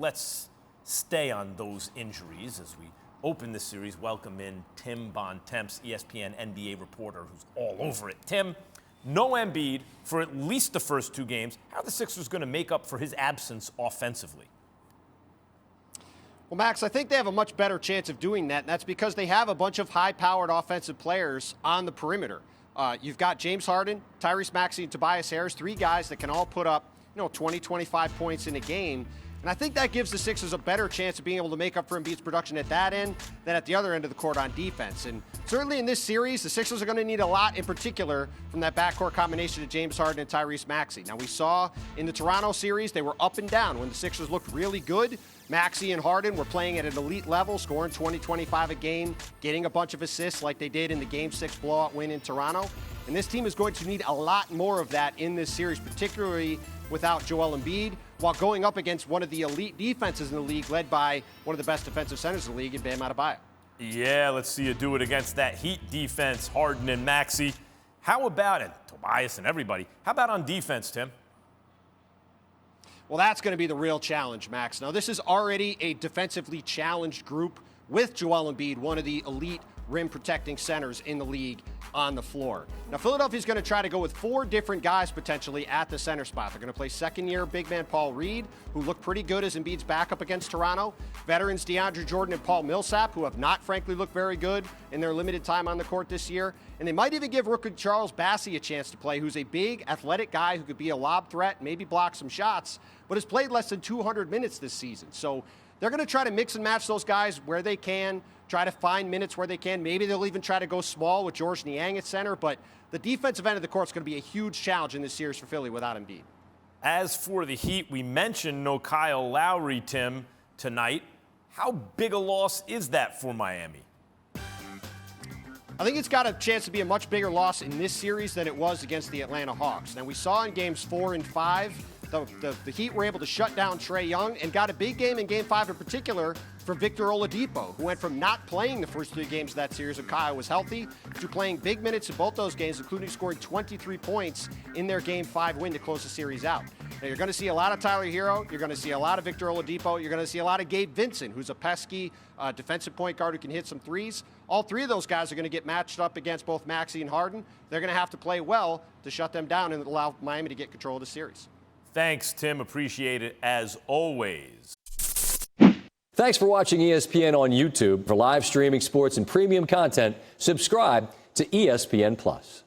Let's stay on those injuries as we open the series. Welcome in Tim Bontemps, ESPN NBA reporter who's all over it. Tim, no Embiid for at least the first two games. How are the Sixers going to make up for his absence offensively? Well, Max, I think they have a much better chance of doing that, and that's because they have a bunch of high-powered offensive players on the perimeter. You've got James Harden, Tyrese Maxey, and Tobias Harris, three guys that can all put up, 20, 25 points in a game. And I think that gives the Sixers a better chance of being able to make up for Embiid's production at that end than at the other end of the court on defense. And certainly in this series, the Sixers are going to need a lot in particular from that backcourt combination of James Harden and Tyrese Maxey. Now, we saw in the Toronto series, they were up and down. When the Sixers looked really good, Maxey and Harden were playing at an elite level, scoring 20, 25 a game, getting a bunch of assists like they did in the Game 6 blowout win in Toronto. And this team is going to need a lot more of that in this series, particularly without Joel Embiid, while going up against one of the elite defenses in the league, led by one of the best defensive centers in the league in Bam Adebayo. Yeah, let's see you do it against that Heat defense, Harden and Maxey. How about it, Tobias and everybody? How about on defense, Tim? Well, that's going to be the real challenge, Max. Now, this is already a defensively challenged group with Joel Embiid, one of the elite rim-protecting centers in the league, on the floor. Now, Philadelphia's going to try to go with four different guys potentially at the center spot. They're going to play second-year big man Paul Reed, who looked pretty good as Embiid's backup against Toronto. Veterans DeAndre Jordan and Paul Millsap, who have not, frankly, looked very good in their limited time on the court this year. And they might even give rookie Charles Bassey a chance to play, who's a big, athletic guy who could be a lob threat, maybe block some shots, but has played less than 200 minutes this season. So they're going to try to mix and match those guys where they can, try to find minutes where they can. Maybe they'll even try to go small with George Niang at center, but the defensive end of the court is going to be a huge challenge in this series for Philly without Embiid. As for the Heat, we mentioned no Kyle Lowry, Tim, tonight. How big a loss is that for Miami? I think it's got a chance to be a much bigger loss in this series than it was against the Atlanta Hawks. Now, we saw in games 4 and 5, the Heat were able to shut down Trae Young and got a big game in game 5 in particular from Victor Oladipo, who went from not playing the first 3 games of that series when Kyle was healthy to playing big minutes in both those games, including scoring 23 points in their game 5 win to close the series out. Now, you're going to see a lot of Tyler Hero. You're going to see a lot of Victor Oladipo. You're going to see a lot of Gabe Vincent, who's a pesky defensive point guard who can hit some threes. All 3 of those guys are going to get matched up against both Maxey and Harden. They're going to have to play well to shut them down and allow Miami to get control of the series. Thanks, Tim. Appreciate it as always. Thanks for watching ESPN on YouTube. For live streaming sports and premium content, subscribe to ESPN+.